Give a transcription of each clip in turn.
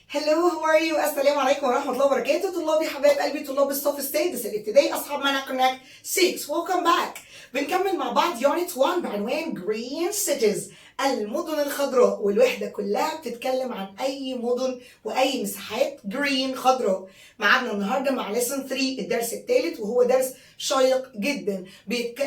Hello, how are you? السلام عليكم ورحمة الله وبركاته. طلابي حبايب قلبي، طلاب الصف السادس الابتدائي، أصحاب منهج كونكت 6. Welcome back. بنكمل مع بعض Unit 1 بعنوان Green Cities، المدن الخضراء، والوحدة كلها بتتكلم عن أي مدن وأي مساحات green خضراء. معادنا النهارده مع Lesson 3 الدرس الثالث، وهو درس شيق جدا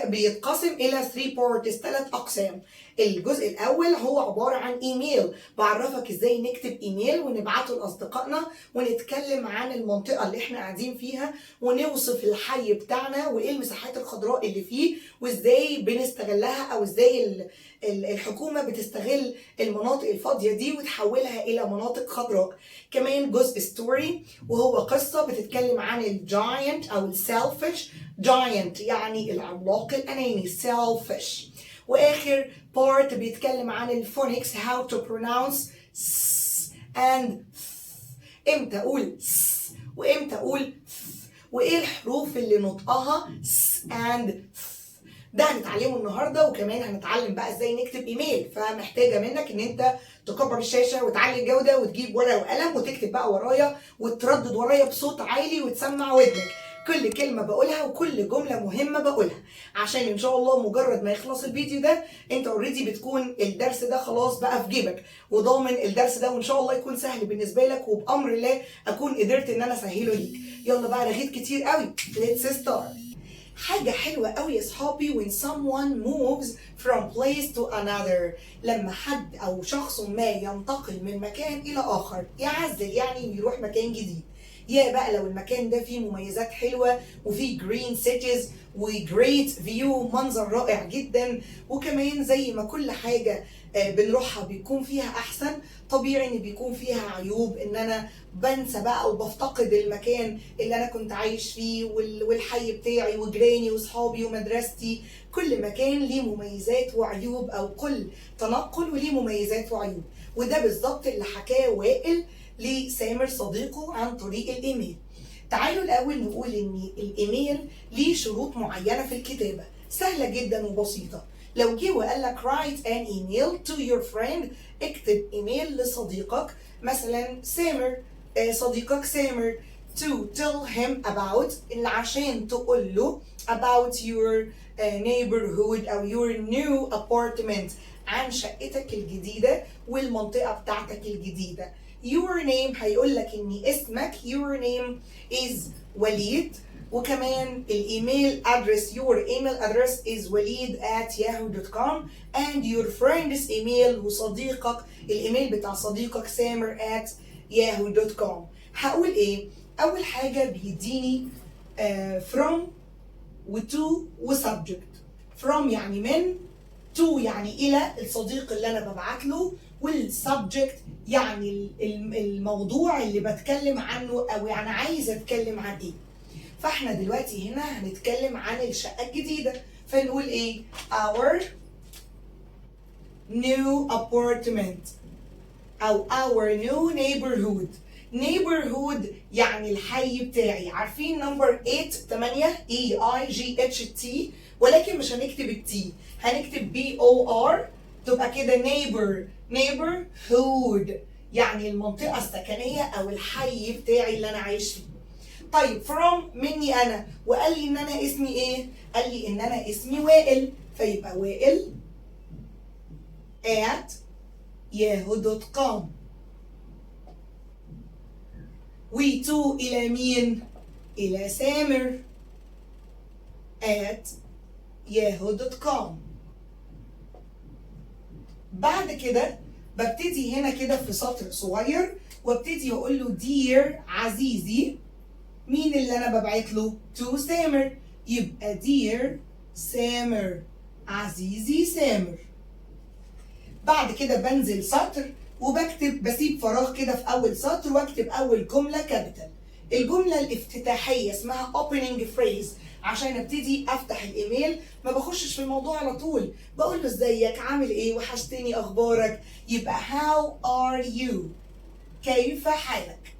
بيتقسم إلى 3 parts، 3 أقسام. الجزء الأول هو عبارة عن إيميل، بعرفك إزاي نكتب إيميل ونبعته لأصدقائنا، ونتكلم عن المنطقة اللي إحنا قاعدين فيها، ونوصف الحي بتاعنا وإيه المساحات الخضراء اللي فيه، وإزاي بنستغلها، أو إزاي الحكومة بتستغل المناطق الفاضية دي وتحولها إلى مناطق خضراء. كمان جزء ستوري، وهو قصة بتتكلم عن الجاينت أو السيلفش. جاينت يعني العملاق الأناني، selfish. واخر بارت بيتكلم عن الفونكس، how to pronounce s and th. امتى اقول س وامتى اقول th، وايه الحروف اللي نطقها s and th. ده هنتعلمه النهارده، وكمان هنتعلم بقى ازاي نكتب ايميل. فمحتاجه منك ان انت تكبر الشاشه وتعلي الجوده، وتجيب ورقه وقلم وتكتب بقى ورايا، وتردد ورايا بصوت عالي، وتسمع ودنك كل كلمة بقولها وكل جملة مهمة بقولها، عشان ان شاء الله مجرد ما يخلص الفيديو ده انت اوريدي بتكون الدرس ده خلاص بقى في جيبك، وضامن الدرس ده، وان شاء الله يكون سهل بالنسبة لك، وبأمر الله اكون قدرت ان انا اسهله ليك. يلا بقى، رغيت كتير قوي. Let's start. حاجة حلوة قوي يا صحابي when someone moves from place to another، لما حد أو شخص ما ينتقل من مكان إلى آخر، يعزل يعني يروح مكان جديد. يا بقى لو المكان ده فيه مميزات حلوة، وفيه green cities وجريت فيو، منظر رائع جدا، وكمان زي ما كل حاجة بنروحها بيكون فيها أحسن، طبيعي إن بيكون فيها عيوب، إن أنا بنسى بقى وبفتقد المكان اللي أنا كنت عايش فيه والحي بتاعي وجيراني وصحابي ومدرستي. كل مكان ليه مميزات وعيوب، أو كل تنقل وليه مميزات وعيوب، وده بالظبط اللي حكاه وائل لسامر صديقه عن طريق الإيميل. تعالوا الأول نقول إن الإيميل ليه شروط معينة في الكتابة، سهلة جدا وبسيطة. لو جه وقال لك write an email to your friend، اكتب إيميل لصديقك، مثلا سامر، صديقك سامر، to tell him about، اللي عشان تقول له about your neighborhood أو your new apartment، عن شقتك الجديدة والمنطقة بتاعتك الجديدة. your name هيقول لك ان اسمك your name is وليد، وكمان الايميل address your email address is walid@yahoo.com and your friend's email، وصديقك الايميل بتاع صديقك سامر @yahoo.com. هقول ايه؟ اول حاجة بيديني from وto وسبجكت. from يعني من، to يعني الى الصديق اللي انا ببعت له، والسبجكت يعني الموضوع اللي بتكلم عنه، او يعني عايز اتكلم عن ايه. فاحنا دلوقتي هنا هنتكلم عن الشقة الجديدة، فنقول ايه؟ our new apartment او our new neighborhood. neighborhood يعني الحي بتاعي. عارفين نمبر 8 EIGHT، ولكن مش هنكتب التي، هنكتب BOR، تبقى كده neighborhood يعني المنطقة السكنية أو الحي بتاعي اللي أنا عايش فيه. طيب from مني أنا، وقال لي إن أنا اسمي إيه؟ قال لي إن أنا اسمي وائل، فيبقى وائل @yahoo.com. وتو إلى مين؟ إلى سامر @yahoo.com. بعد كده ببتدي هنا كده في سطر صغير، وابتدي اقول له dear عزيزي، مين اللي انا ببعت له؟ to سامر، يبقى dear سامر، عزيزي سامر. بعد كده بنزل سطر وبكتب، بسيب فراغ كده في اول سطر، واكتب اول جمله كابيتال. الجمله الافتتاحيه اسمها opening phrase، عشان ابتدي افتح الايميل ما بخشش في الموضوع على طول، بقول له ازيك، عامل ايه، وحشتني، اخبارك. يبقى how are you، كيف حالك.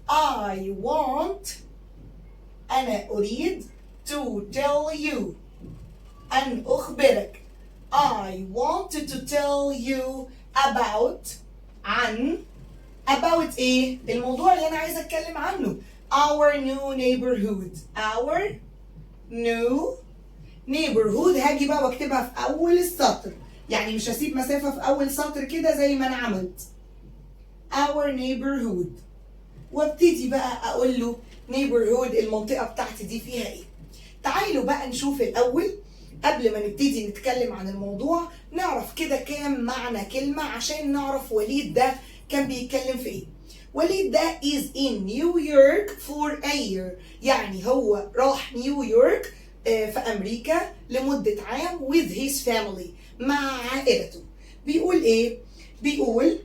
I want، انا اريد، to tell you، ان اخبرك. I wanted to tell you about، عن about ايه؟ الموضوع اللي انا عايزه اتكلم عنه. Our new neighborhood. Our new neighborhood. هاجي بقى واكتبها في اول السطر، يعني مش هسيب مسافه في اول سطر كده زي ما انا عملت. Our neighborhood. وابتدي بقى اقول له neighborhood المنطقه بتاعتي دي فيها ايه. تعالوا بقى نشوف الاول قبل ما نبتدي نتكلم عن الموضوع، نعرف كده كام معنى كلمه عشان نعرف وليد ده كان بيتكلم في ايه. وليد ده is in New York for a year. يعني هو راح نيويورك في امريكا لمده عام with his family مع عائلته. بيقول ايه؟ بيقول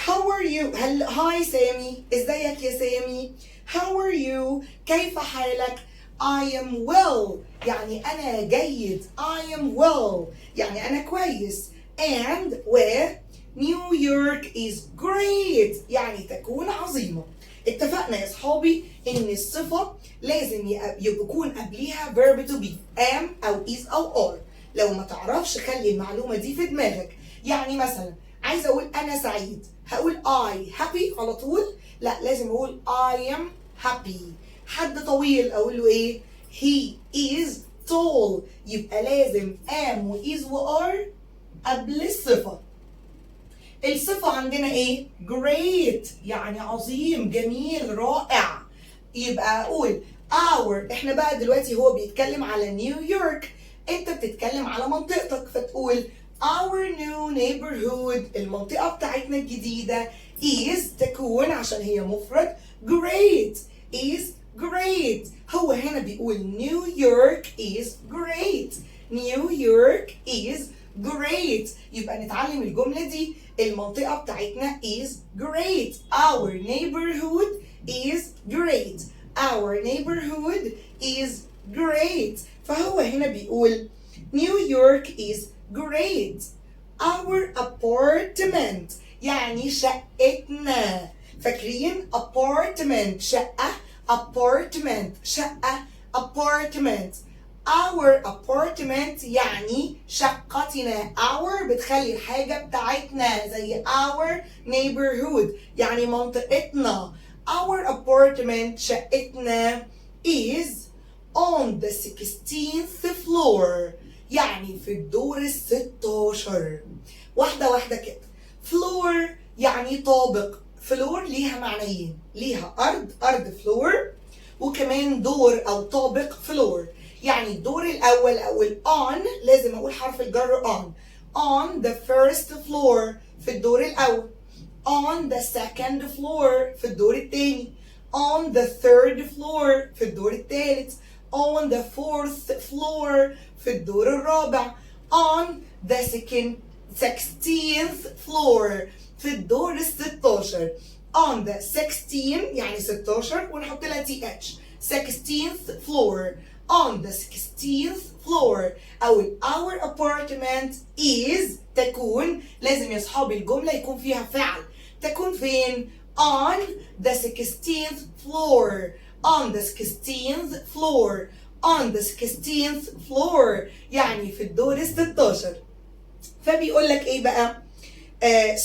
How are you؟ هاي سامي، ازيك يا سامي؟ How are you؟ كيف حالك؟ I am well. يعني أنا جيد. I am well. يعني أنا كويس. And New York is great. يعني تكون عظيمة. اتفقنا يا صحابي إن الصفة لازم يكون قبليها verb to be am أو is أو are. لو ما تعرفش خلي المعلومة دي في دماغك. يعني مثلا عايزة أقول أنا سعيد، هقول I happy على طول؟ لا، لازم أقول I am happy. حد طويل أقول له إيه؟ He is tall. يبقى لازم am و is و are قبل الصفة. الصفة عندنا إيه؟ great يعني عظيم جميل رائع. يبقى أقول our. إحنا بقى دلوقتي هو بيتكلم على نيويورك، أنت بتتكلم على منطقتك، فتقول our new neighborhood المنطقة بتاعتنا الجديدة is تكون عشان هي مفرد great. is great. هو هنا بيقول New York is great. New York is great. يبقى نتعلم الجملة دي. المنطقة بتاعتنا is great. Our neighborhood is great. Our neighborhood is great. فهو هنا بيقول New York is great. Our apartment يعني شقتنا. فاكرين apartment شقة، apartment شقة، apartment. Our apartment يعني شقتنا. Our بتخلي الحاجة بتاعتنا زي our neighborhood يعني منطقتنا. Our apartment شقتنا is on the 16th floor يعني في الدور ال16. واحدة واحدة كده. floor يعني طابق. فلور ليها معنيين، ليها أرض فلور، وكمان دور أو طابق فلور. يعني الدور الأول أقول on، لازم أقول حرف الجر on the first floor في الدور الأول، on the second floor في الدور الثاني، on the third floor في الدور الثالث، on the fourth floor في الدور الرابع، on the 16th floor في الدور ال16. on the 16 يعني 16 ونحط لها TH 16th floor. on the 16th floor. أو our apartment is تكون، لازم يا صحابي الجملة يكون فيها فعل. تكون فين؟ on the 16th floor. on the 16th floor. on the 16th floor يعني في الدور ال16. فبيقول لك ايه بقى؟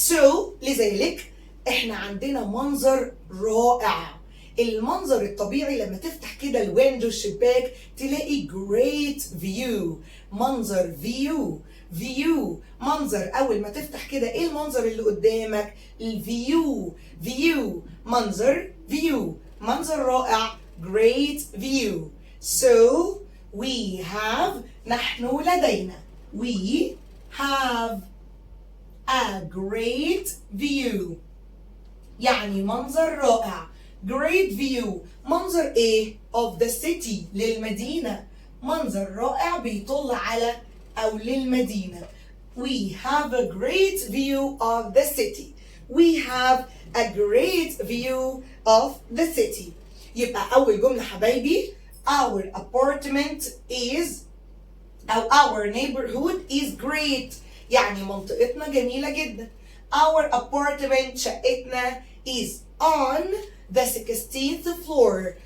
so لذلك احنا عندنا منظر رائع. المنظر الطبيعي لما تفتح كده الويندو الشباك تلاقي great view. منظر view منظر. اول ما تفتح كده ايه المنظر اللي قدامك؟ الفيو. منظر منظر رائع. great view. so we have نحن لدينا. we have a great view يعني منظر رائع. great view منظر ايه؟ of the city للمدينة. منظر رائع بيطل على أو للمدينة. we have a great view of the city. we have a great view of the city. يبقى أول جملة حبايبي our apartment is أو our neighborhood is great يعني منطقتنا جميلة جدا. our apartment شقتنا is on the 16th floor.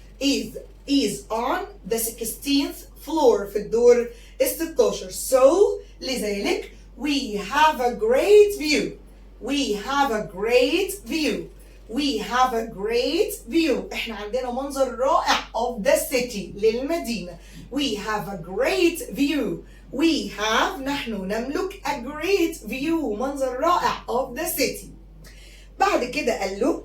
is on the 16th floor في الدور ال16. so لذلك we have a great view. we have a great view. have a great view. احنا عندنا منظر رائع of the city للمدينة. We have a great view. We have نحن نملك a great view منظر رائع of the city. بعد كده قال له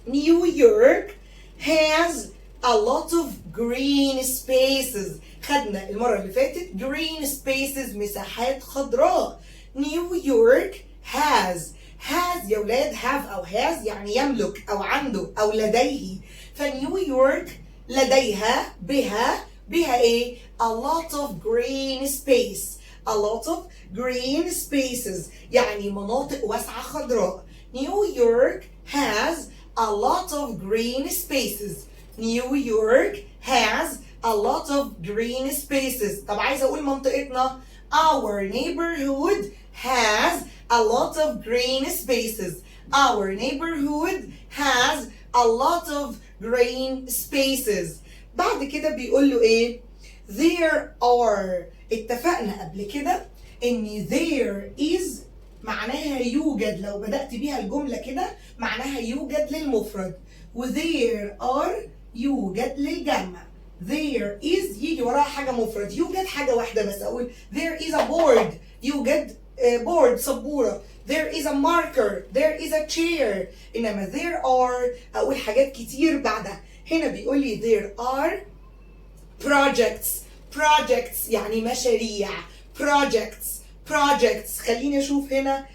New York has a lot of green spaces. خدنا المرة اللي فاتت green spaces مساحات خضراء. New York has يا ولاد have أو has يعني يملك أو عنده أو لديه. فنيويورك لديها بها إيه؟ a lot of green space. a lot of green spaces يعني مناطق واسعة خضراء. New York has a lot of green spaces. New York has a lot of green spaces. طب عايزة أقول منطقتنا our neighborhood has a lot of green spaces. Our neighborhood has a lot of green spaces. بعد كده بيقول له إيه؟ There are. اتفقنا قبل كده إن there is معناها يوجد. لو بدأت بيها الجملة كده معناها يوجد للمفرد. و there are يوجد للجمع. There is يجي وراها حاجة مفرد. يوجد حاجة واحدة بس. أقول there is a board. يوجد board سبورة. There is a marker. There is a chair. إنما there are أقول حاجات كتير بعدها. هنا بيقول لي there are projects يعني مشاريع. projects خليني أشوف هنا.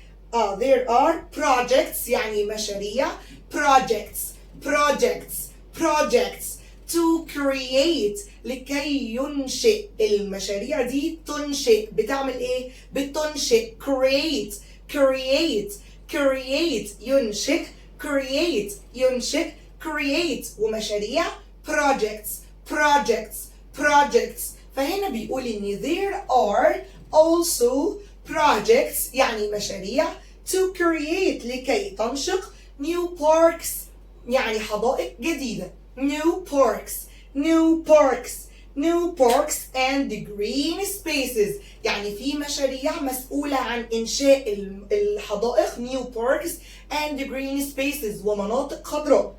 there are projects يعني مشاريع. projects to create لكي ينشئ. المشاريع دي تنشئ. بتعمل ايه؟ بتنشئ. create ينشئ. create ومشاريع projects. فهنا بيقول ان there are also projects يعني مشاريع to create لكي تنشق new parks يعني حدائق جديدة. new parks and green spaces يعني في مشاريع مسؤولة عن إنشاء الحدائق new parks and green spaces ومناطق خضراء.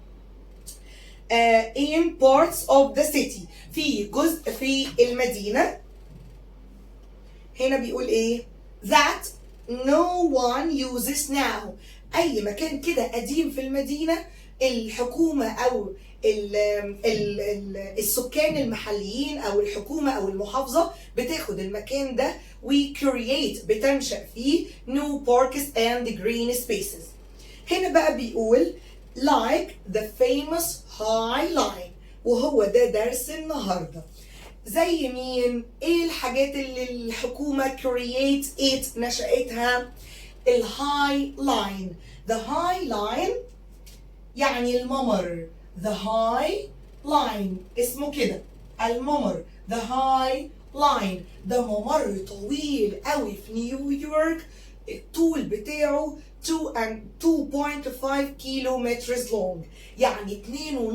in parts of the city في جزء في المدينة. هنا بيقول إيه؟ that no one uses now. أي مكان كده قديم في المدينة الحكومة أو السكان المحليين أو الحكومة أو المحافظة بتاخد المكان ده we create بتنشأ فيه new parks and green spaces. هنا بقى بيقول like the famous High Line وهو ده درس النهارده. زي مين؟ ايه الحاجات اللي الحكومة create it نشأتها؟ الهاي لاين. the high line يعني الممر. the high line اسمه كده الممر. the high line ده ممر طويل قوي في نيويورك. الطول بتاعه 2.5 كيلومتر long يعني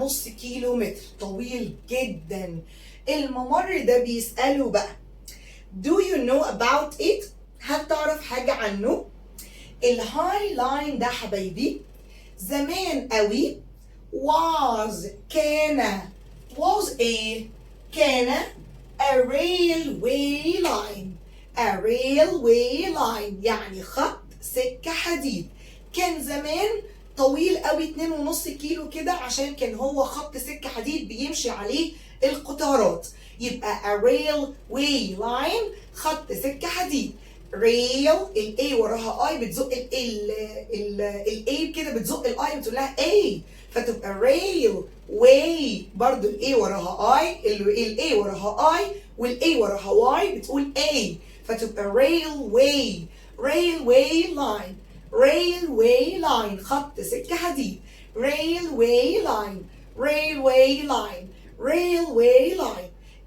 2.5 كيلومتر. طويل جدا. الممر ده بيسأله بقى do you know about it؟ هل تعرف حاجة عنه؟ الهاي لاين ده حبايبي زمان قوي كان ايه؟ كان a railway line يعني خط سكة حديد. كان زمان طويل قوي 2.5 كيلو كده عشان كان هو خط سكة حديد بيمشي عليه القطارات. يبقى a railway line خط سكة حديد. rail الاي وراها اي بتزق الاي كده بتزق الاي بتقول لها اي فتبقى railway. برضو الاي وراها اي الاي وراها اي والاي وراها واي بتقول اي فتبقى railway line خط سكة حديد. railway line.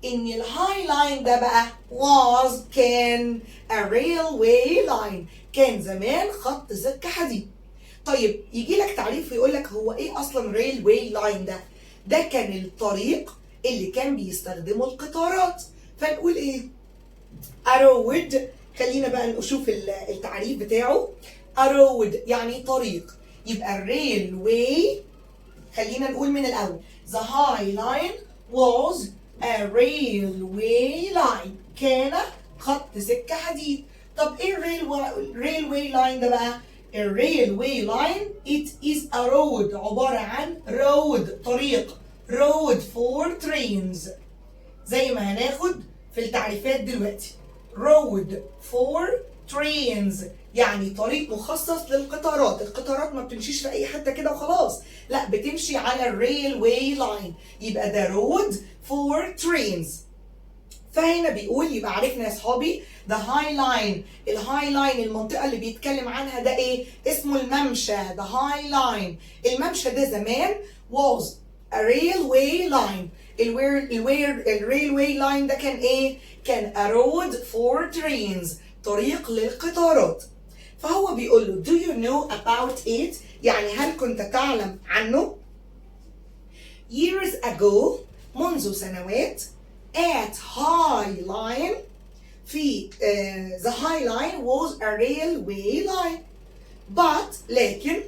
ان الهاي لاين ده بقى كان a railway line كان زمان خط سكة حديد. طيب يجي لك تعريف ويقول لك هو ايه اصلا railway line ده؟ ده كان الطريق اللي كان بيستخدمه القطارات. فنقول ايه؟ a road. خلينا بقى نشوف التعريف بتاعه. a road يعني طريق. يبقى railway خلينا نقول من الأول. The High Line was a railway line. كان خط سكة حديد. طب ايه الريلوي لاين ده بقى؟ الريلوي لاين it is a road، عبارة عن road طريق، road for trains، زي ما هناخد في التعريفات دلوقتي. road for trains يعني طريق مخصص للقطارات. القطارات ما بتمشيش في اي حته كده وخلاص، لا بتمشي على الريلوي لاين، يبقى ده road for trains. فهنا بيقول يبقى عرفنا يا اصحابي the high line. الهاي لاين المنطقه اللي بيتكلم عنها ده ايه؟ اسمه الممشى. the high line الممشى ده زمان was a railway line. الريلوي لاين ده كان ايه؟ كان a road for trains، طريق للقطارات. فهو بيقول له do you know about it؟ يعني هل كنت تعلم عنه؟ years ago منذ سنوات at High Line في the High Line was a railway line but لكن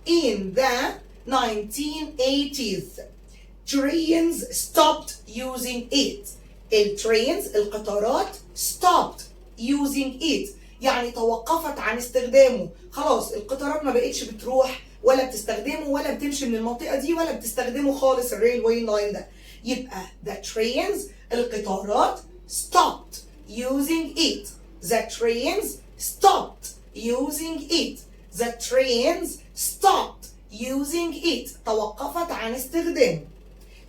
in the 1980s trains stopped using it. الترينز القطارات stopped using it يعني توقفت عن استخدامه. خلاص القطارات ما بقتش بتروح ولا بتستخدمه ولا بتمشي من المنطقة دي ولا بتستخدمه خالص الريلوي لاين ده. يبقى the trains القطارات stopped using it. The trains stopped using it. The trains stopped using it توقفت عن استخدامه.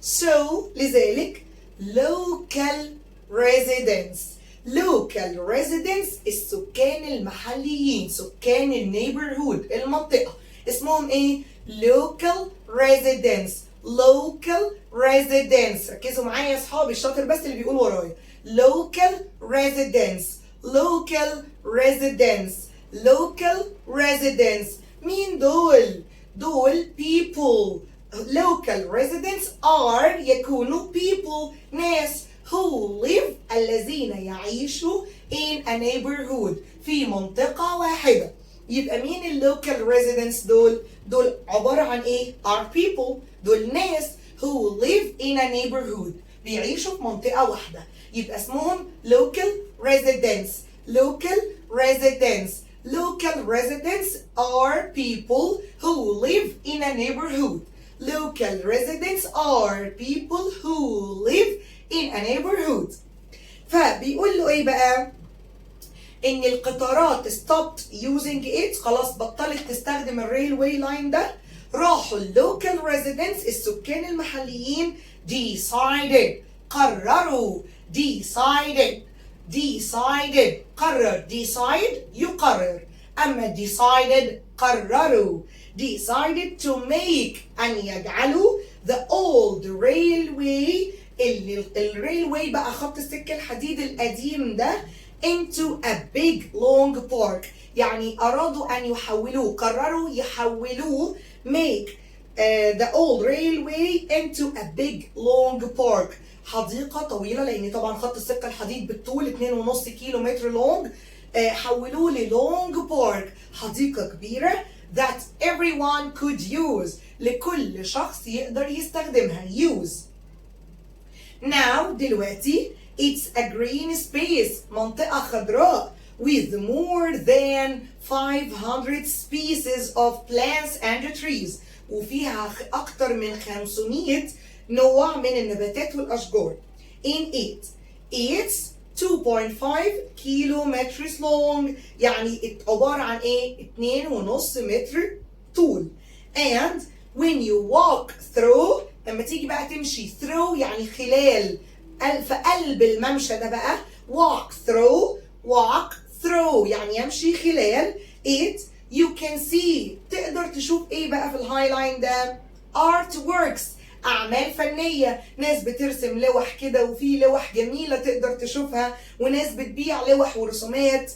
So لذلك local residents. local residents السكان المحليين، سكان النيبرهود المنطقة، اسمهم ايه؟ local residents. local residents ركزوا معايا يا اصحابي الشاطر بس اللي بيقول ورايا. local residents. local residents. local residents مين دول؟ دول people. local residents are يكونوا people ناس who live الذين يعيشوا in a neighborhood في منطقة واحدة. يبقى مين اللوكال residents دول؟ دول عبارة عن ايه؟ are people. دول ناس who live in a neighborhood بيعيشوا في منطقة واحدة، يبقى اسمهم local residents. local residents. local residents are people who live in a neighborhood. local residents are people who live in a neighborhood. فبيقول له ايه بقى؟ ان القطارات stopped using it، خلاص بطلت تستخدم الريلوي لاين ده. راحوا اللوكال residents السكان المحليين decided قرروا. decided قرر. decide يقرر، اما decided قرروا. decided to make أن يجعلوا the old railway الريلوي بقى خط السكة الحديد القديم ده into a big long park. يعني أرادوا أن يحولوه، قرروا يحولوه make the old railway into a big long park. حديقة طويلة، لأن طبعا خط السكة الحديد بالطول 2.5 كيلو متر long. حولوه للونج بارك، حديقة كبيرة that everyone could use لكل شخص يقدر يستخدمها. use. Now دلوقتي it's a green space منطقة خضراء with more than 500 species of plants and trees وفيها أكتر من 500 نوع من النباتات والأشجار. in it. it's 2.5 kilometers long يعني عبارة عن ايه؟ 2.5 متر طول. and when you walk through لما تيجي بقى تمشي through يعني خلال، في قلب الممشى ده بقى walk through يعني يمشي خلال it you can see تقدر تشوف ايه بقى في الهاي لاين ده؟ artworks أعمال فنية، ناس بترسم لوح كده وفي لوح جميلة تقدر تشوفها وناس بتبيع لوح ورسومات.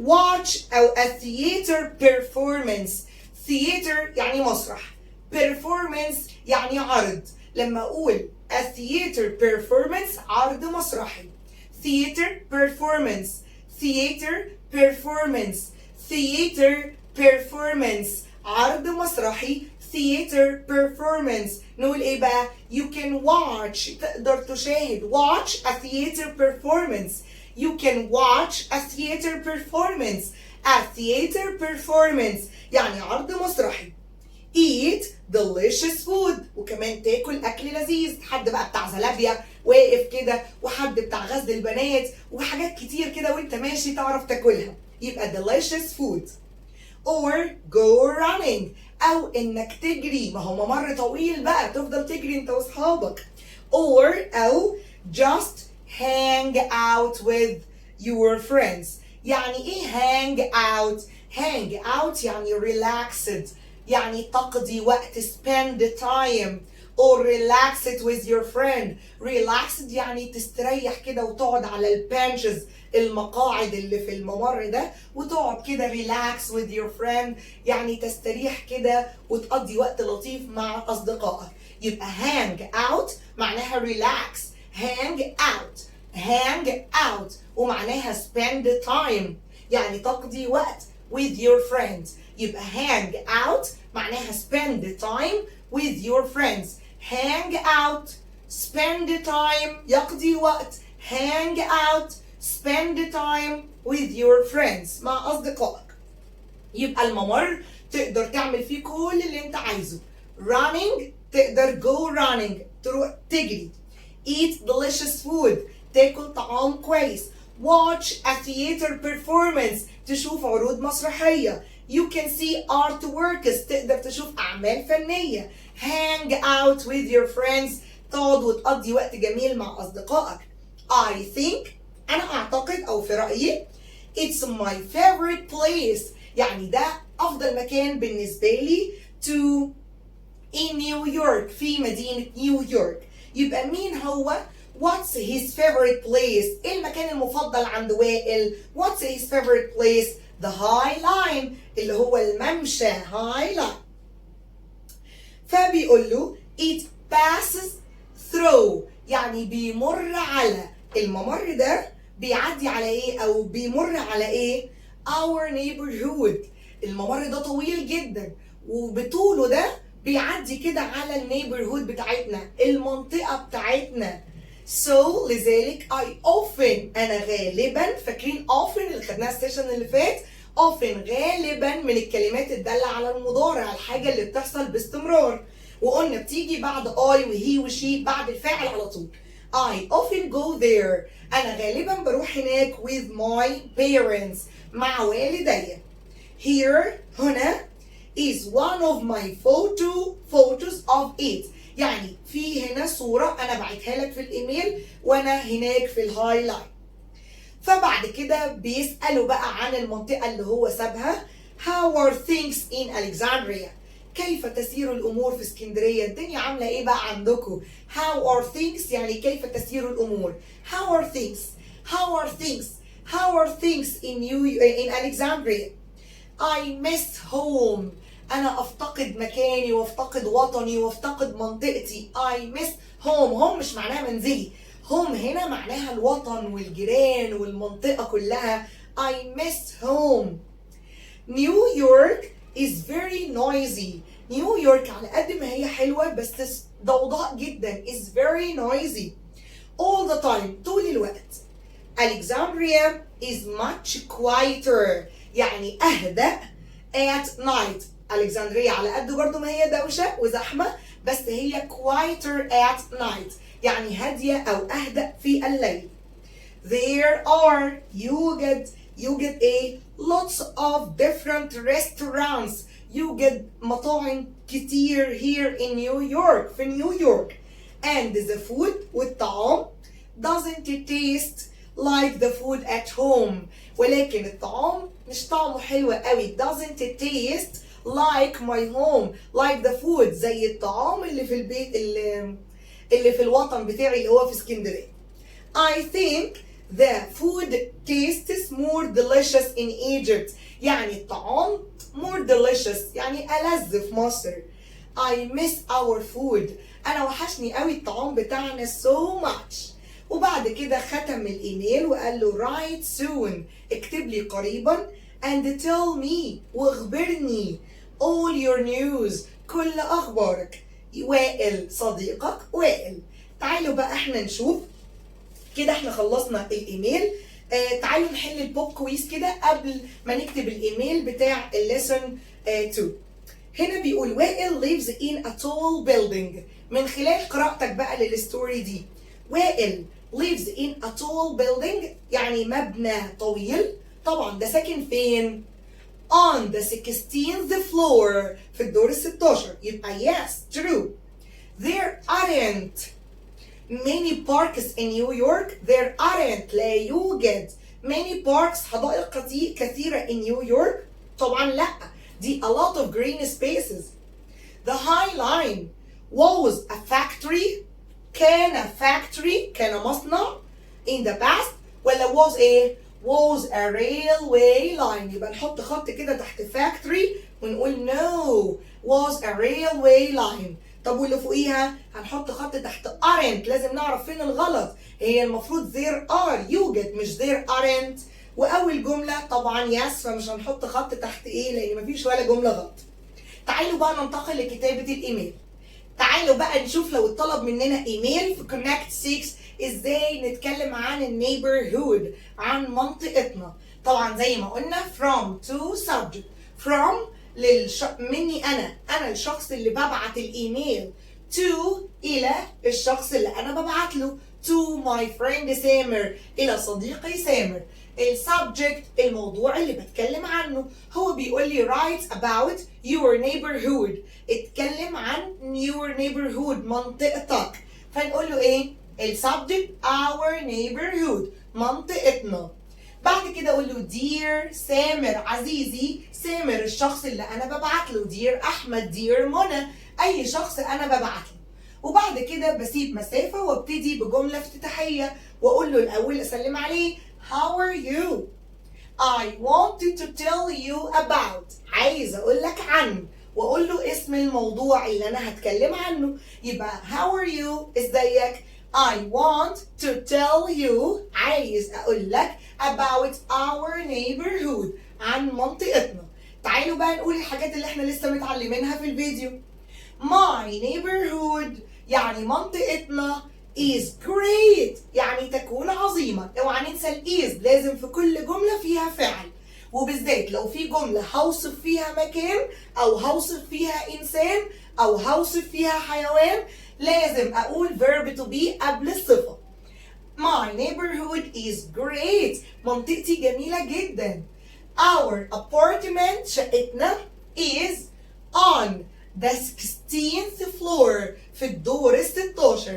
watch أو a theater performance. theater يعني مسرح، performance يعني عرض. لما أقول a theater performance عرض مسرحي. theater performance. theater performance. theater performance عرض مسرحي. theater performance. نقول ايه بقى؟ you can watch تقدر تشاهد watch a theater performance. You can watch a theater performance. A theater performance يعني عرض مسرحي. eat delicious food وكمان تاكل اكل لذيذ. حد بقى بتاع زلابيا واقف كده وحد بتاع غزل البنات وحاجات كتير كده وانت ماشي تعرف تاكلها يبقى delicious food. or go running او انك تجري ما هو ممر طويل بقى تفضل تجري انت واصحابك. or او just hang out with your friends. يعني ايه hang out؟ hang out يعني relaxed يعني تقضي وقت spend time or relax it with your friend. relaxed يعني تستريح كده وتقعد على البنشز المقاعد اللي في الممر ده وتقعد كده relax with your friend يعني تستريح كده وتقضي وقت لطيف مع أصدقائك. يبقى hang out معناها relax. hang out ومعناها spend time يعني تقضي وقت with your friends. يبقى hang out معناها spend time with your friends. hang out spend time يقضي وقت. hang out spend time with your friends مع أصدقائك. يبقى الممر تقدر تعمل فيه كل اللي انت عايزه. running تقدر go running تروح تجري. eat delicious food تاكل طعام كويس. watch a theater performance تشوف عروض مسرحية. you can see artworks تقدر تشوف أعمال فنية. hang out with your friends تقعد وتقضي وقت جميل مع أصدقائك. I think أنا أعتقد أو في رأيي it's my favorite place يعني ده أفضل مكان بالنسبة لي to in New York في مدينة نيويورك. يبقى مين هو؟ What's his favorite place؟ إيه المكان المفضل عند وائل؟ What's his favorite place؟ The High Line اللي هو الممشى High Line. فبيقول له it passes through يعني بيمر على الممر ده بيعدي على ايه او بيمر على ايه؟ our neighborhood. الممر ده طويل جدا وبطوله ده بيعدي كده على النيبرهود بتاعتنا المنطقة بتاعتنا. so لذلك I often أنا غالبا فاكرين often اللي خدناها السيشن اللي فات often غالبا من الكلمات الدالة على المضارع الحاجة اللي بتحصل باستمرار وقلنا بتيجي بعد I وهي وشي بعد الفاعل على طول. I often go there أنا غالبا بروح هناك with my parents مع والدي. here هنا is one of my photos of it يعني في هنا صورة أنا بعتها لك في الإيميل وأنا هناك في الهايلايت. فبعد كده بيسألوا بقى عن المنطقة اللي هو سابها. How are things in Alexandria؟ كيف تسير الأمور في اسكندرية؟ الدنيا عاملة إيه بقى عندكم؟ How are things يعني كيف تسير الأمور. How are things؟ How are things؟ How are things in Alexandria؟ I miss home أنا أفتقد مكاني وأفتقد وطني وأفتقد منطقتي. I miss home. home مش معناها منزلي. home هنا معناها الوطن والجيران والمنطقة كلها. I miss home. New York is very noisy. نيويورك على قد ما هي حلوة بس ضوضاء جدا. is very noisy. all the time طول الوقت. Alexandria is much quieter يعني أهدأ at night. ألكسندرية على قد برضو ما هي دوشة وزحمة بس هي quieter at night يعني هادية أو أهدأ في الليل. There are يوجد a lots of different restaurants يوجد مطاعم كتير here in New York في نيويورك. and the food والطعام doesn't taste like the food at home ولكن الطعام مش طعمه حلو قوي. doesn't taste like my home like the food زي الطعام اللي في البيت اللي في الوطن بتاعي اللي هو في اسكندرية. I think the food tastes more delicious in Egypt يعني الطعام more delicious يعني ألذ في مصر. I miss our food أنا وحشني قوي الطعام بتاعنا so much. وبعد كده ختم الإيميل وقال له write soon اكتب لي قريبا and tell me واخبرني all your news كل أخبارك. وائل صديقك وائل. تعالوا بقى احنا نشوف كده، احنا خلصنا الايميل. تعالوا نحل البوب كويس كده قبل ما نكتب الايميل بتاع الليسون 2. هنا بيقول وائل lives in a tall building. من خلال قراءتك بقى للستوري دي، وائل lives in a tall building يعني مبنى طويل. طبعا ده ساكن فين؟ on the 16th floor، في الدور ال16. يبقى yes true. There aren't many parks in New York. There aren't لا يوجد many parks حدائق كثيرة in New York. طبعا لا، دي a lot of green spaces. The High Line was a factory. كان factory كان مصنع in the past، ولا was ايه؟ was a railway line. يبقى نحط خط كده تحت factory ونقول no was a railway line. طب واللي فوقيها هنحط خط تحت aren't. لازم نعرف فين الغلط. هي المفروض there are يوجد، مش there aren't. واول جمله طبعا yes، فمش هنحط خط تحت ايه لان مفيش ولا جمله غلط. تعالوا بقى ننتقل لكتابه الايميل. تعالوا بقى نشوف لو اتطلب مننا ايميل في كونكت 6 ازاي نتكلم عن النيبرهود، عن منطقتنا. طبعا زي ما قلنا from to subject. from مني انا الشخص اللي ببعت الايميل، to الى الشخص اللي انا ببعت له، to my friend سامر، الى صديقي سامر. السبجكت الموضوع اللي بتكلم عنه. هو بيقول لي write about your neighborhood، اتكلم عن your neighborhood منطقتك. فنقول له ايه؟ السبجكت our neighborhood منطقتنا. بعد كده اقول له dear سامر عزيزي، سامر الشخص اللي انا ببعت له، dear احمد، dear منى، اي شخص انا ببعت له. وبعد كده بسيب مسافه وابتدي بجمله افتتاحيه واقول له الاول اسلم عليه how are you. I wanted to tell you about، عايز اقول لك عن، واقول له اسم الموضوع اللي انا هتكلم عنه. يبقى how are you ازيك. I want to tell you عايز اقول لك about our neighborhood عن منطقتنا. تعالوا بقى نقول الحاجات اللي احنا لسه متعلمينها في الفيديو. My neighborhood يعني منطقتنا is great يعني تكون عظيمة. اوعى ننسى is، لازم في كل جملة فيها فعل، وبالذات لو في جملة هوصف فيها مكان او هوصف فيها انسان او هوصف فيها حيوان لازم اقول verb to be قبل الصفة. My neighborhood is great منطقتي جميلة جدا. Our apartment شقتنا is on the 16th floor في الدور ال16.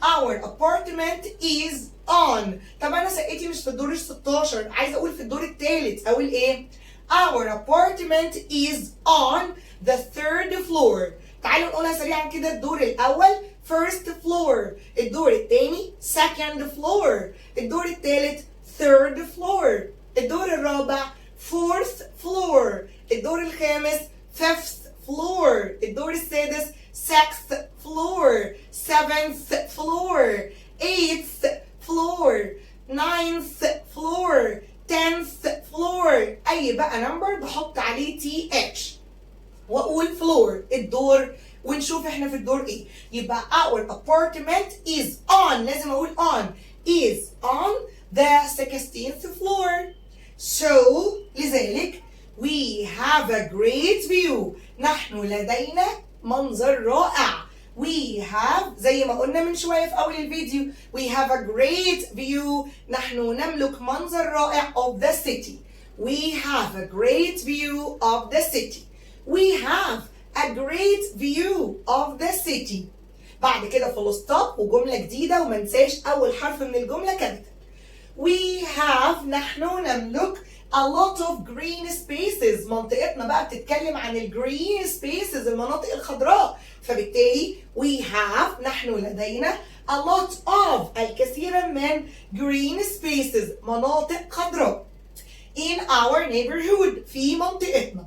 Our apartment is on. طب انا شقتي مش في الدور ال16، عايزه اقول في الدور الثالث. اقول ايه؟ Our apartment is on the 3rd floor. تعالوا نقولها سريعا كده. الدور الاول first floor، الدور الثاني second floor، الدور الثالث third floor، الدور الرابع fourth floor، الدور الخامس fifth floor، الدور السادس sixth floor، seventh floor، eighth floor، ninth floor، 10th floor. اي بقى نمبر بحط عليه TH واقول floor الدور، ونشوف احنا في الدور ايه. يبقى our apartment is on، لازم اقول on، is on the 16th floor. So لذلك we have a great view، نحن لدينا منظر رائع. We have زي ما قلنا من شوية في أول الفيديو we have a great view، نحن نملك منظر رائع of the city. We have a great view of the city. We have a great view of the city. بعد كده فول ستوب وجملة جديدة، وما ننساش أول حرف من الجملة كابيتال. We have نحن نملك a lot of green spaces، منطقتنا بقى بتتكلم عن الجرين spaces المناطق الخضراء، فبالتالي we have نحن لدينا a lot of الكثير من green spaces مناطق خضراء in our neighborhood في منطقتنا.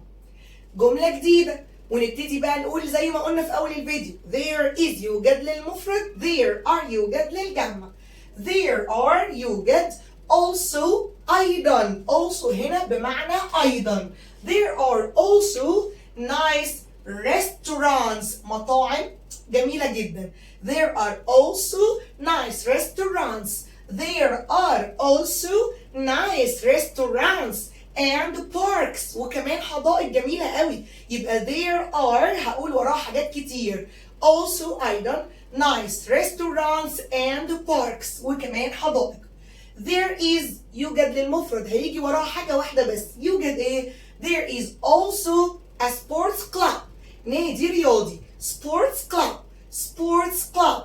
جملة جديدة ونبتدي بقى نقول زي ما قلنا في أول الفيديو there is يوجد للمفرد، there are يوجد للجمع. there are يوجد also أيضا، also هنا بمعنى أيضا. there are also nice restaurants مطاعم جميلة جدا. There are also nice restaurants. There are also nice restaurants and parks وكمان حدائق جميلة قوي. يبقى there are هقول وراها حاجات كتير. Also أيضا nice restaurants and parks وكمان حدائق. There is يوجد للمفرد هيجي وراها حاجة واحدة بس. يوجد ايه؟ There is also a sports club. نادي رياضي. Sports club. Sports club.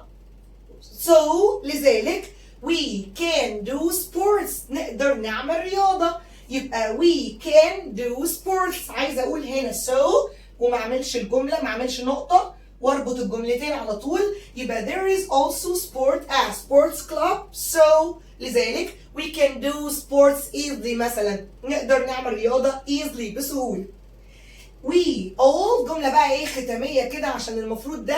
So لذلك we can do sports. نقدر نعمل رياضة. يبقى we can do sports. عايزة أقول هنا so وما أعملش الجملة ما أعملش نقطة واربط الجملتين على طول. يبقى there is also sport a sports club. So لذلك we can do sports easily. مثلا نقدر نعمل رياضة easily بسهولة. we all جملة بقى ايه ختامية كده عشان المفروض ده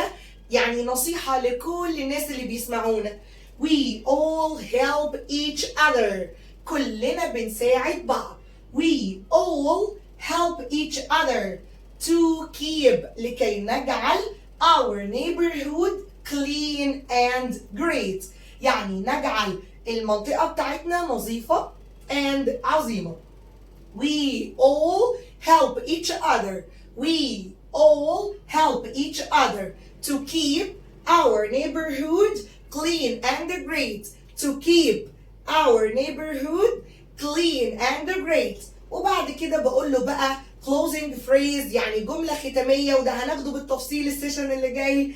يعني نصيحة لكل الناس اللي بيسمعونا. we all help each other. كلنا بنساعد بعض. we all help each other to keep لكي نجعل our neighborhood clean and great. يعني نجعل المنطقة بتاعتنا نظيفة and عظيمة. We all help each other. We all help each other to keep our neighborhood clean and great. To keep our neighborhood clean and great. وبعد كده بقول له بقى closing phrase يعني جملة ختامية وده هناخده بالتفصيل السيشن اللي جاي.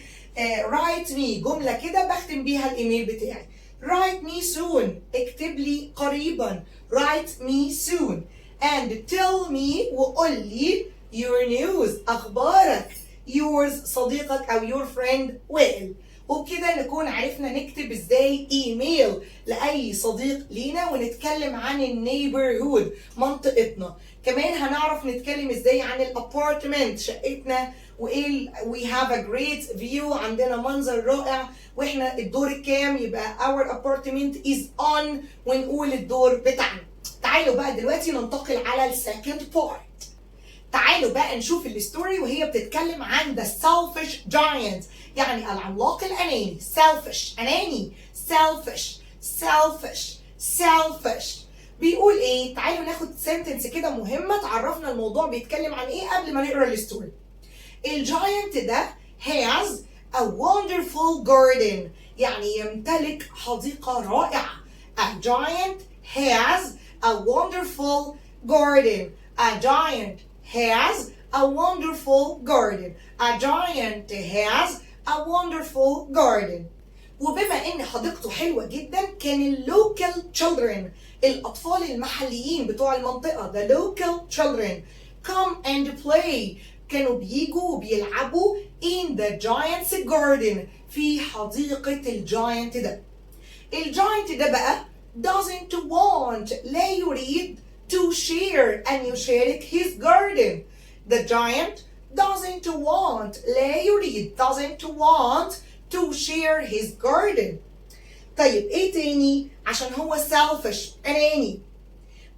write me جملة كده بختم بيها الإيميل بتاعي. write me soon اكتب لي قريبا. write me soon and tell me وقول لي your news أخبارك. yours صديقك أو your friend وائل. وبكده نكون عرفنا نكتب ازاي ايميل لاي صديق لينا ونتكلم عن النيبرهود منطقتنا. كمان هنعرف نتكلم ازاي عن الابارتمنت شقتنا وايه we have a great view عندنا منظر رائع واحنا الدور الكام يبقى our apartment is on ونقول الدور بتاعنا. تعالوا بقى دلوقتي ننتقل على السكند بارت. تعالوا بقى نشوف الستوري وهي بتتكلم عن the selfish giant يعني العملاق الأناني. selfish أناني selfish selfish selfish. بيقول ايه؟ تعالوا ناخد سنتنس كده مهمة تعرفنا الموضوع بيتكلم عن ايه قبل ما نقرا الستوري. الجاينت ده has a wonderful garden يعني يمتلك حديقة رائعة. A giant has a wonderful garden. A giant has a wonderful garden. A giant has a wonderful garden. وبما ان حديقته حلوة جدا كان اللوكال children الأطفال المحليين بتوع المنطقة the local children come and play كانوا بيجوا وبيلعبوا in the giant's garden في حديقة الجاينت ده. الجاينت ده بقى doesn't want لا يريد to share أن يشارك his garden. The giant doesn't want لا يريد doesn't want to share his garden. طيب ايه تاني عشان هو selfish أناني.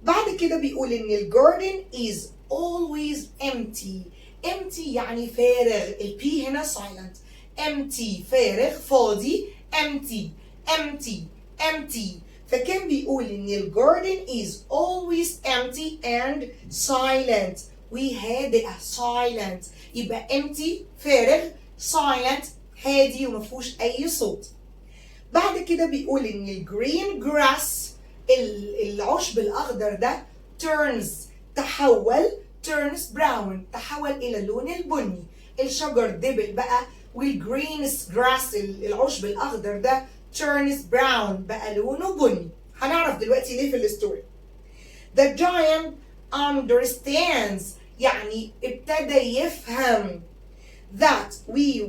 بعد كده بيقول ان الجاردن is always empty. empty يعني فارغ. البي هنا silent. empty فارغ فاضي. empty empty empty. فكان بيقول ان الجاردن is always empty and silent وهادئة silent. يبقى empty فارغ silent هادي ومفهوش أي صوت. بعد كده بيقول إن الجرين جراس العشب الأخضر ده turns تحول turns brown تحول إلى اللون البني. الشجر دبل بقى والجرين جراس العشب الأخضر ده turns brown بقى لونه بني. هنعرف دلوقتي ليه في الستوري. The giant understands يعني ابتدى يفهم that he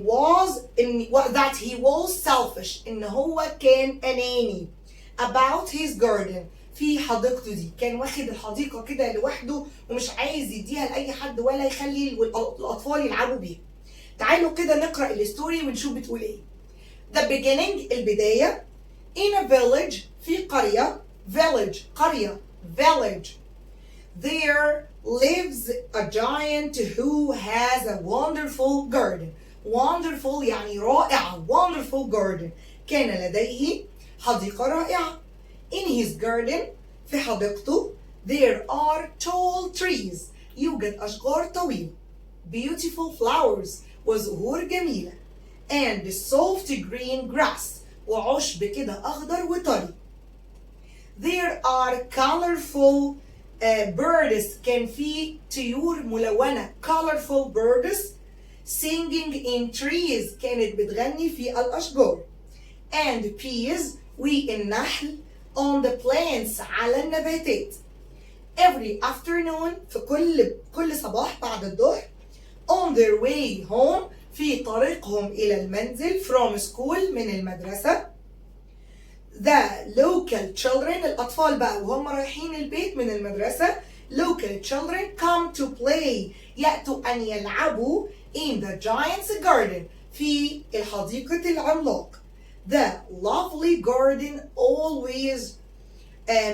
was selfish إن هو كان أناني about his garden في حديقته دي. كان واخد الحديقة كده لوحده ومش عايز يديها لأي حد ولا يخلي الأطفال يلعبوا بيها. تعالوا كده نقرأ الستوري ونشوف بتقول إيه. The beginning البداية in a village في قرية village قرية village there lives a giant who has a wonderful garden. Wonderful يعني رائعة. Wonderful garden. كان لديه حديقة رائعة. In his garden في حديقته there are tall trees. يوجد أشجار طويلة. Beautiful flowers وزهور جميلة. And soft green grass وعشب كده أخضر وطري. There are colorful birds. كان في طيور ملونة. Colorful birds singing in trees. كانت بتغني في الأشجار. And bees والنحل on the plants على النباتات. Every afternoon في كل صباح بعد الظهر on their way home في طريقهم إلى المنزل from school من المدرسة. The local children الأطفال بقى وهم رايحين البيت من المدرسة local children come to play يأتوا أن يلعبوا in the giant's garden في الحديقة العملاق. The lovely garden always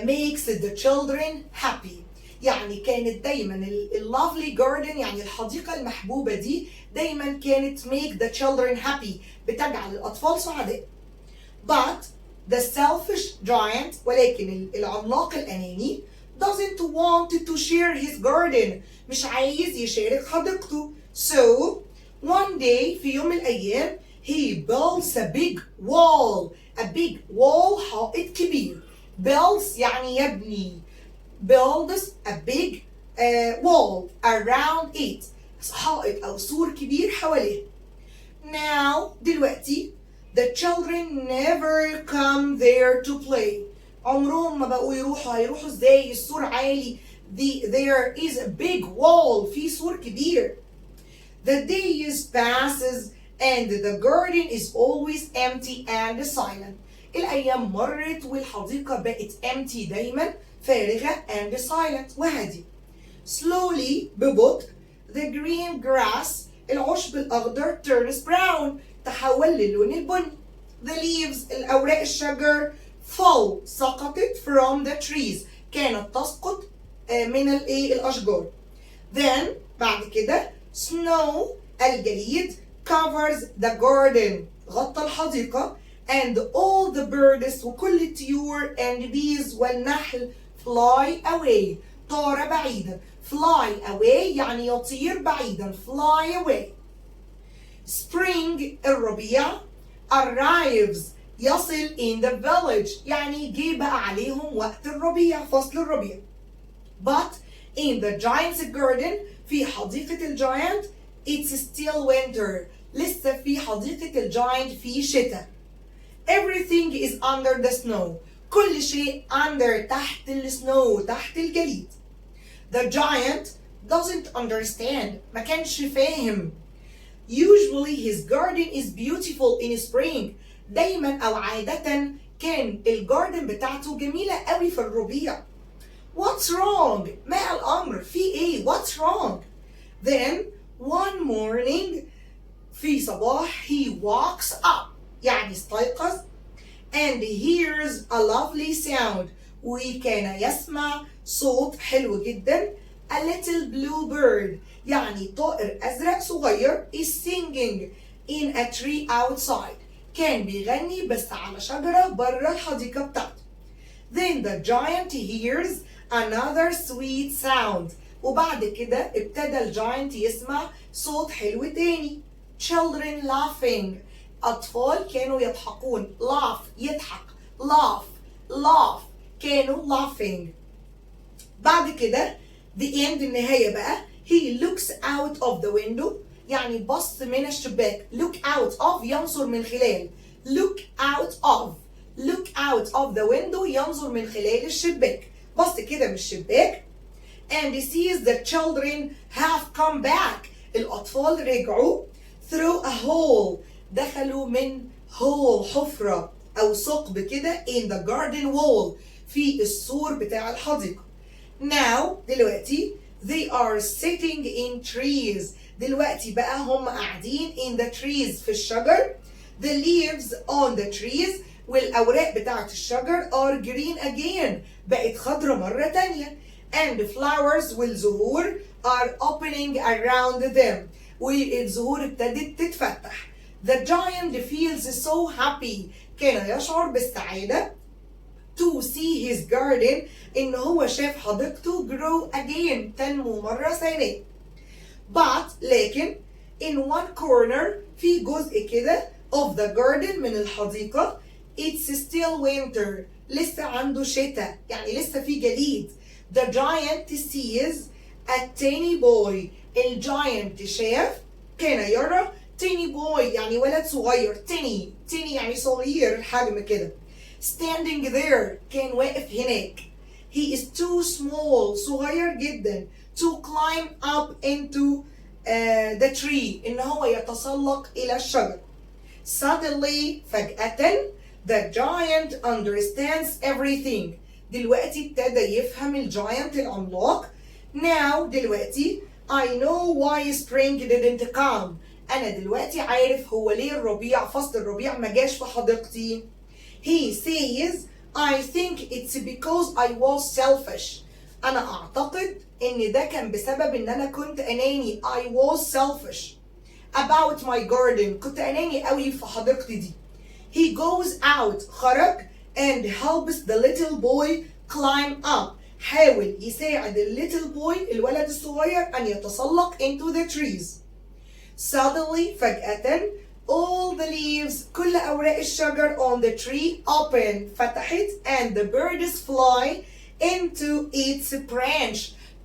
makes the children happy. يعني كانت دايما lovely garden يعني الحديقة المحبوبة دي دايما كانت make the children happy بتجعل الأطفال سعداء. But the selfish giant ولكن العملاق الأناني doesn't want to share his garden مش عايز يشارك حديقته. So one day في يوم من الأيام he builds a big wall. A big wall حائط كبير. builds يعني يبني. builds a big wall around it. حائط أو سور كبير حواليه. Now دلوقتي the children never come there to play. عمرهم ما بقوا يروحوا. هيروحوا ازاي؟ السور عالي. There is a big wall. في سور كبير. The days passes and the garden is always empty and silent. الأيام مرت والحديقة بقت empty دايما فارغة and silent وهادية. Slowly ببطء the green grass العشب الأخضر turns brown تحول للون البني. The leaves الأوراق الشجر fall سقطت from the trees كانت تسقط من الأشجار. Then بعد كده snow الجليد covers the garden غطى الحديقة and all the birds وكل الطيور and bees والنحل fly away طار بعيدا. fly away يعني يطير بعيدا. fly away. Spring الربيع arrives يصل in the village يعني جه بقى عليهم وقت الربيع فصل الربيع. But in the giant's garden في حديقة الجاينت it's still winter لسه في حديقة الجاينت في شتاء. Everything is under the snow كل شيء under تحت السنو تحت الجليد. The giant doesn't understand ما كانش فاهم. Usually his garden is beautiful in spring دايما أو عادة كان الجاردن بتاعته جميلة قوي في الربيع. What's wrong؟ ما الأمر؟ في إيه؟ What's wrong؟ Then one morning في صباح he walks up يعني استيقظ and hears a lovely sound وكان يسمع صوت حلو جدا. A little blue bird يعني طائر أزرق صغير is singing in a tree outside كان بيغني بس على شجرة برا الحديقة بتاعته. Then the giant hears another sweet sound وبعد كده ابتدى الجاينت يسمع صوت حلو تاني. Children laughing أطفال كانوا يضحكون. laugh يضحك. laugh كانوا laughing. بعد كده the end النهاية بقى he looks out of the window يعني بص من الشباك. look out of ينظر من خلال. look out of the window ينظر من خلال الشباك. بص كده من الشباك and sees the children have come back الأطفال رجعوا through a hole دخلوا من hole حفرة أو ثقب كده in the garden wall في السور بتاع الحديقة. Now دلوقتي they are sitting in trees دلوقتي بقى هم قاعدين in the trees في الشجر. The leaves on the trees والأوراق بتاعت الشجر are green again بقت خضرة مرة تانية. and flowers والزهور are opening around them والزهور ابتدت تتفتح. The giant feels so happy كان يشعر بالسعادة to see his garden إن هو شاف حديقته grow again تنمو مرة ثانية. But لكن in one corner في جزء كده of the garden من الحديقة it's still winter لسه عنده شتاء يعني لسه في جليد. The giant sees a tiny boy الجاينت شاف كان يرى tiny boy يعني ولد صغير tiny يعني صغير الحجم كده standing there كان واقف هناك. He is too small صغير جدا to climb up into the tree إن هو يتسلق إلى الشجر. Suddenly فجأة the giant understands everything دلوقتي ابتدى يفهم الجاينت العملاق. Now دلوقتي I know why spring didn't come أنا دلوقتي عارف هو ليه الربيع فصل الربيع ما جاش في حديقتي. He says I think it's because I was selfish أنا أعتقد إن ده كان بسبب إن أنا كنت أناني. I was selfish about my garden كنت أناني قوي في حديقتي دي. He goes out خرج and helps the little boy climb up حاول يساعد little boy الولد الصغير أن يتسلق into the trees. Suddenly فجأة all the leaves كل أوراق الشجر on the tree open فتحت and the birds fly into its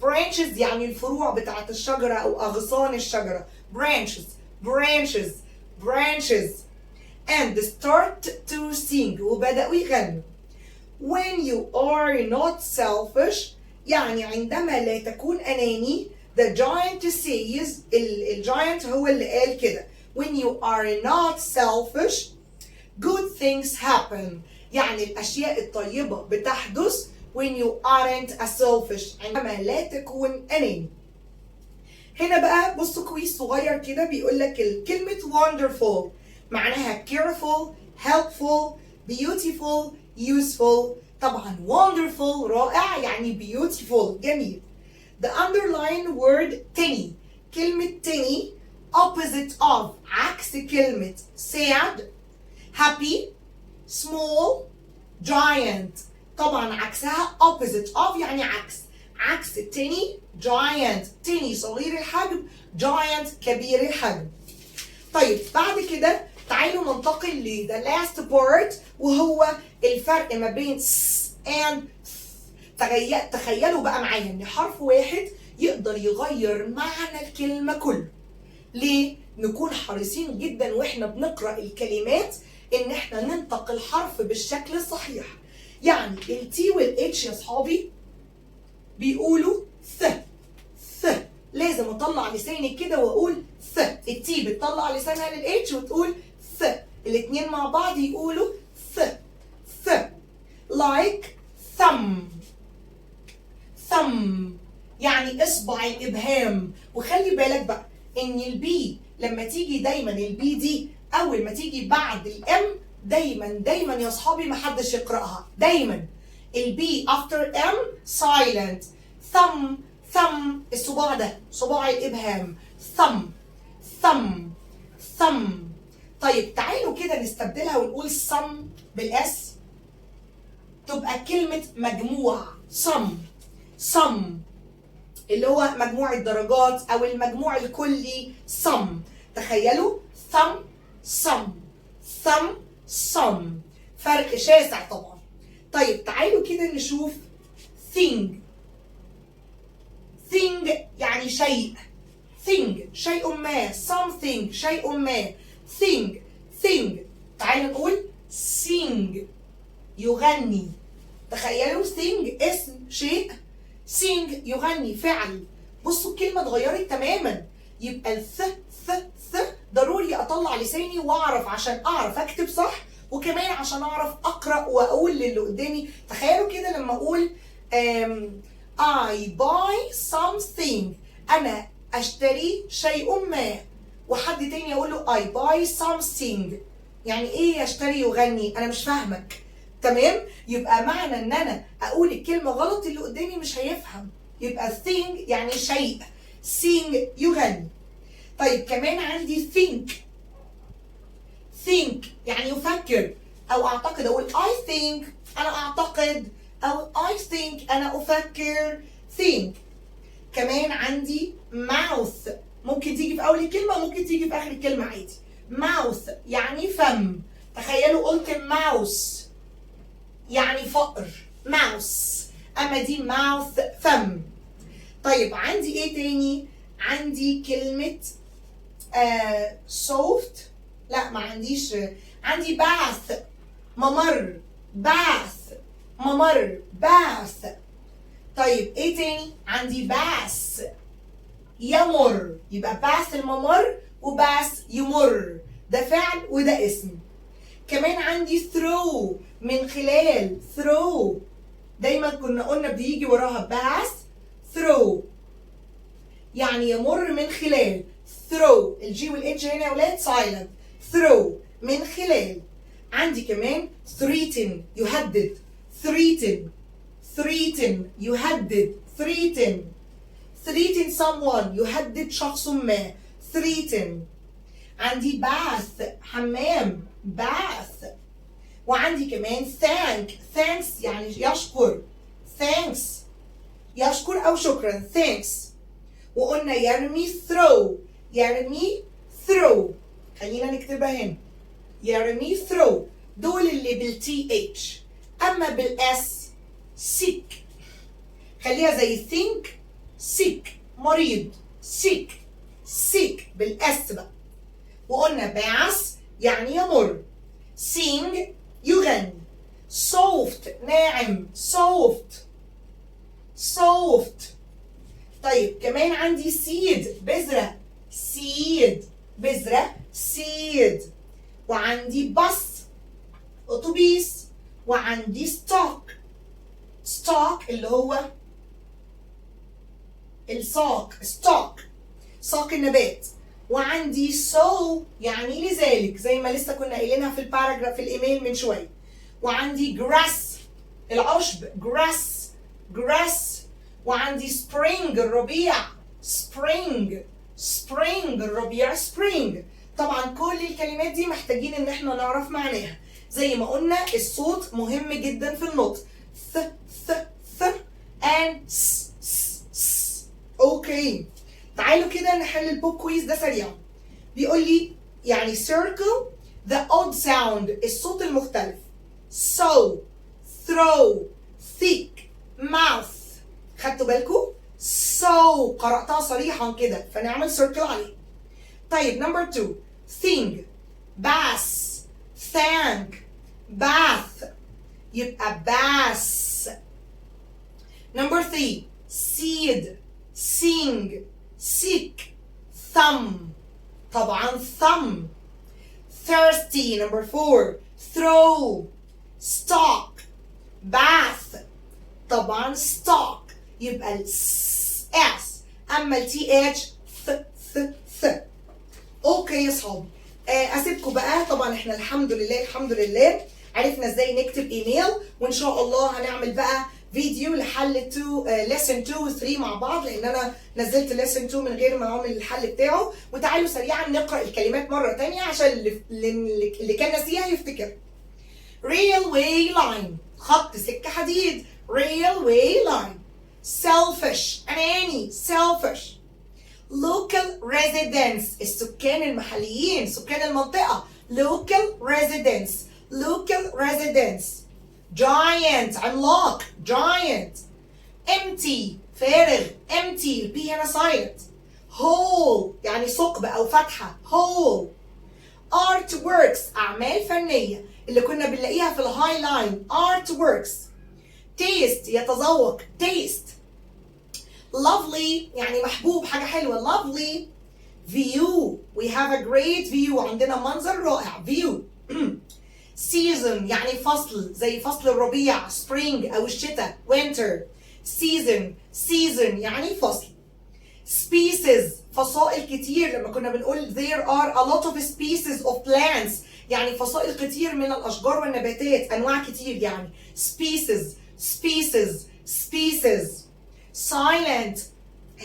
branches يعني الفروع بتاعت الشجرة أو أغصان الشجرة branches and start to sing وبدأوا يغنوا. When you are not selfish يعني عندما لا تكون أناني the giant says الجاينت هو اللي قال كده when you are not selfish good things happen يعني الأشياء الطيبة بتحدث when you aren't a selfish عندما لا تكون أناني. هنا بقى بصوا كويس صغير كده بيقول لك كلمة wonderful معناها careful helpful beautiful useful. طبعا wonderful رائع يعني beautiful جميل. The underlined word tiny كلمة tiny opposite of عكس كلمة sad happy small giant طبعا عكسها opposite of يعني عكس tiny giant tiny صغير الحجم giant كبير الحجم. طيب بعد كده تعالوا ننتقل ل the last part وهو الفرق ما بين s and تخيلوا بقى معايا ان حرف واحد يقدر يغير معنى الكلمة كله. ليه؟ نكون حريصين جدا واحنا بنقرأ الكلمات ان احنا ننطق الحرف بالشكل الصحيح. يعني التي والاتش يا صحابي بيقولوا ث لازم اطلع لساني كده واقول ث. التي بتطلع لسانها للاتش وتقول ث الاتنين مع بعض يقولوا ث like thumb يعني اصبع الابهام. وخلي بالك بقى ان البي لما تيجي دايما البي دي اول ما تيجي بعد الام دايما يا اصحابي محدش يقراها. دايما البي after m silent. thumb الصباع ده صباع الابهام thumb. طيب تعالوا كده نستبدلها ونقول some بالاس تبقى كلمة مجموع sum اللي هو مجموع الدرجات او المجموع الكلي sum. تخيلوا sum فرق شاسع طبعا. طيب تعالوا كده نشوف thing يعني شيء شيء ما something شيء ما thing تعالوا نقول sing يغني. تخيلوا sing اسم شيء sing يغني فعل. بصوا الكلمة اتغيرت تماما. يبقى الث ضروري اطلع لساني واعرف عشان اعرف اكتب صح وكمان عشان اعرف اقرا واقول للي قدامي. تخيلوا كده لما اقول I buy something انا اشتري شيء ما وحد تاني يقول له I buy something يعني ايه يشتري يغني؟ انا مش فاهمك. تمام؟ يبقى معنى ان انا اقول الكلمه غلط اللي قدامي مش هيفهم. يبقى sing يعني شيء، sing يغني. طيب كمان عندي think. think يعني يفكر او اعتقد، اقول I think انا اعتقد، او I think انا افكر. think. كمان عندي mouth، ممكن تيجي في اول الكلمه وممكن تيجي في اخر الكلمه عادي. mouth يعني فم. تخيلوا قلت mouse يعني فقر، mouse. اما دي mouth فم. طيب عندي ايه تاني؟ عندي كلمه soft. لا ما عنديش. عندي bath ممر، bath ممر، bath. طيب ايه تاني؟ عندي باس يمر، يبقى باس الممر وباس يمر، ده فعل وده اسم. كمان عندي through من خلال، through دايما كنا قلنا بيجي وراها باس through يعني يمر من خلال. through الجي والاتش هنا يا ولاد silent. through من خلال. عندي كمان threaten يهدد، threaten threaten يهدد، threaten threaten someone يهدد شخص ما، threaten. عندي bath حمام، bath. وعندي كمان thank، thanks يعني يشكر، thanks يشكر أو شكرا، thanks. وقلنا يرمي throw، يرمي throw، خلينا نكتبها هنا، يرمي throw. دول اللي بالتي اتش. أما بالاس sick، خليها زي think sick مريض، sick sick بالاس بقى. وقلنا باس يعني يمر، sing يغني، soft ناعم، soft soft. طيب كمان عندي seed بذرة، seed بذرة، seed. وعندي باص أتوبيس. وعندي stock، stock اللي هو الساق، stock ساق النبات. وعندي so يعني لذلك زي ما لسه كنا قايلينها في الباراجراف في الايميل من شويه. وعندي grass العشب، grass grass. وعندي spring الربيع، spring spring الربيع، spring. طبعا كل الكلمات دي محتاجين ان احنا نعرف معناها. زي ما قلنا الصوت مهم جدا في النطق، ث ث ث and س س س. اوكي تعالوا كده نحل البوك كويز ده سريعا. بيقول لي يعني circle the odd sound الصوت المختلف، so throw thick mouth. خدتوا بالكم؟ so قرأتها صريحا كده فنعمل circle عليه. طيب number 2 sing bass thank bath يبقى bass. number 3 seed sing sick thumb طبعا thumb. thirsty number 4 throw stock bath طبعا stock يبقى ال s. اما ال th ث. اوكي يا صحابي اسيبكم بقى. طبعا احنا الحمد لله عرفنا ازاي نكتب ايميل، وان شاء الله هنعمل بقى فيديو لحل 2 lesson 2 و 3 مع بعض، لان انا نزلت lesson 2 من غير ما اعمل الحل بتاعه. وتعالوا سريعا نقرا الكلمات مره تانية عشان اللي كان ناسيها يفتكر. railway line خط سكه حديد، railway line. selfish اناني، selfish. local residents السكان المحليين، سكان المنطقه، local residents local residents. giant عملاق، giant. empty فارغ، empty البي هنا silent. hole يعني ثقب او فتحه، hole. artworks اعمال فنيه اللي كنا بنلاقيها في الهاي لاين، artworks. taste يتذوق، taste. lovely يعني محبوب، حاجه حلوه، lovely. view we have a great view عندنا منظر رائع، view. season يعني فصل زي فصل الربيع spring أو الشتاء winter. season يعني فصل. species فصائل كتير، لما كنا بنقول there are a lot of species of plants يعني فصائل كتير من الأشجار والنباتات، أنواع كتير يعني. species species species. silent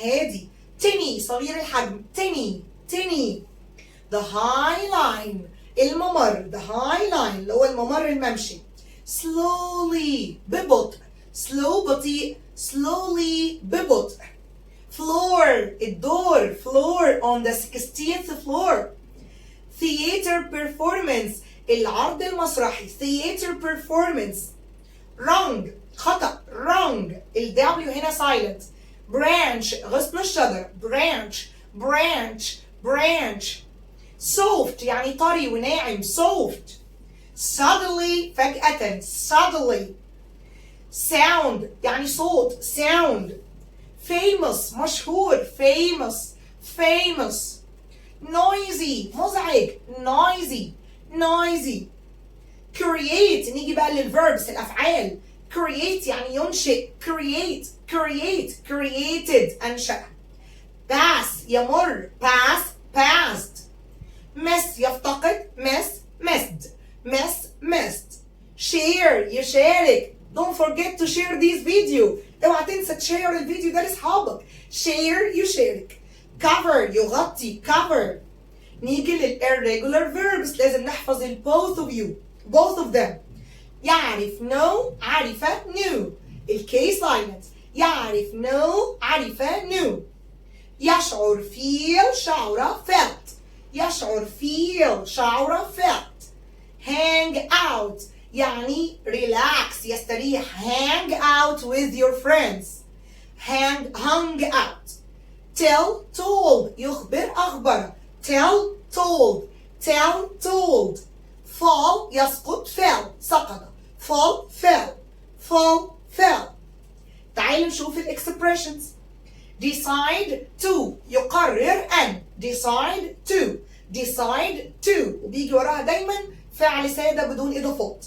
هادي. tiny صغير الحجم. tiny. the high line الممر. the high line اللي هو الممر الممشي. slowly ببطء. slow بطيء. slowly ببطء. floor الدور. floor on the 16th floor. theater performance العرض المسرحي. theater performance. wrong خطأ. wrong ال W هنا silent. branch غصن الشجر. branch. soft يعني طري وناعم. soft. suddenly فجأة. suddenly. sound يعني صوت. sound. famous مشهور. famous. noisy مزعج. noisy. create نيجي بقى للverbs الأفعال. create يعني ينشئ. created أنشأ. pass يمر. passed. miss يفتقد. missed. share يشارك. don't forget to share this video. اوعى تنسى تشير الفيديو ده لاصحابك. share يشارك. cover يغطي. cover. نيجي للirregular verbs لازم نحفظ both of them. يعرف know عرفة knew. الكي silent. يعرف know عرفة knew. يشعر feel شعر felt. يشعر feel شعر felt. hang out يعني relax يستريح. hang out with your friends. hung out. tell told يخبر أخبر. tell told. fall يسقط. fell سقط. fall fell. تعالوا نشوف الexpressions. decide to يقرر أن. decide to وبيجي وراها دايما فعل سادة بدون إضافات.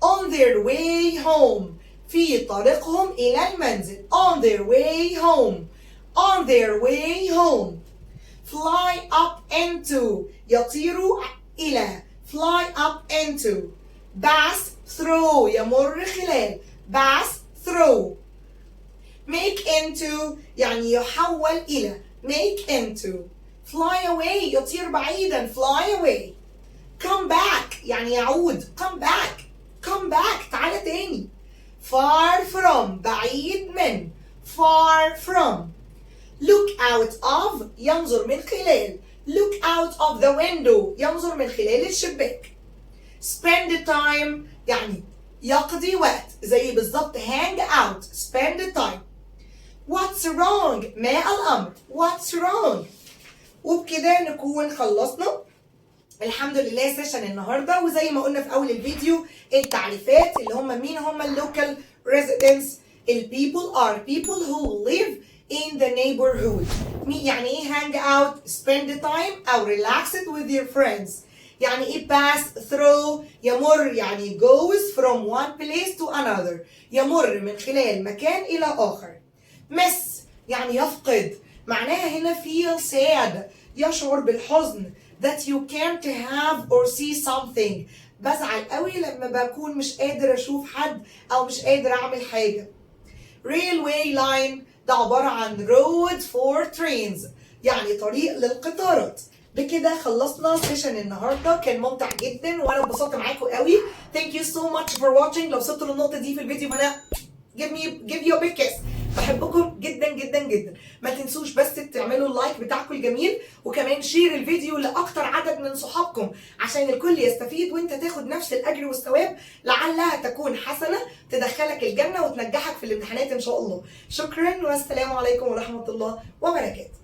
on their way home في طريقهم إلى المنزل. on their way home. fly up into يطير إلى. fly up into. pass through يمر خلال. pass through. make into يعني يحول إلى. make into. fly away يطير بعيدا. fly away. come back يعني يعود. come back تعال تاني. far from بعيد من. far from. look out of ينظر من خلال. look out of the window ينظر من خلال الشباك. spend time يعني يقضي وقت زي بالظبط hang out. spend time. what's wrong ما الأمر. what's wrong. وبكده نكون خلصنا الحمد لله سيشن النهارده. وزي ما قلنا في اول الفيديو التعريفات اللي هم مين هم اللوكال residents. people are people who live in the neighborhood. يعني ايه hang out. spend time او relax it with your friends. يعني ايه pass through يمر يعني goes from one place to another يمر من خلال مكان الى اخر. miss يعني يفقد. معناها هنا feel sad يشعر بالحزن. that you can't have or see something. بزعل قوي لما بكون مش قادر اشوف حد او مش قادر اعمل حاجة. railway line ده عبارة عن road for trains يعني طريق للقطارات. بكده خلصنا سيشن النهارده. كان ممتع جدا وانا اتبسطت معاكم قوي. thank you so much for watching. لو وصلتوا للنقطة دي في الفيديو فانا give you a big kiss. بحبكم جدا. ما تنسوش بس تعملوا اللايك بتاعكم الجميل وكمان شير الفيديو لاكتر عدد من صحابكم عشان الكل يستفيد وانت تاخد نفس الاجر والثواب لعلها تكون حسنه تدخلك الجنه وتنجحك في الامتحانات ان شاء الله. شكرا والسلام عليكم ورحمه الله وبركاته.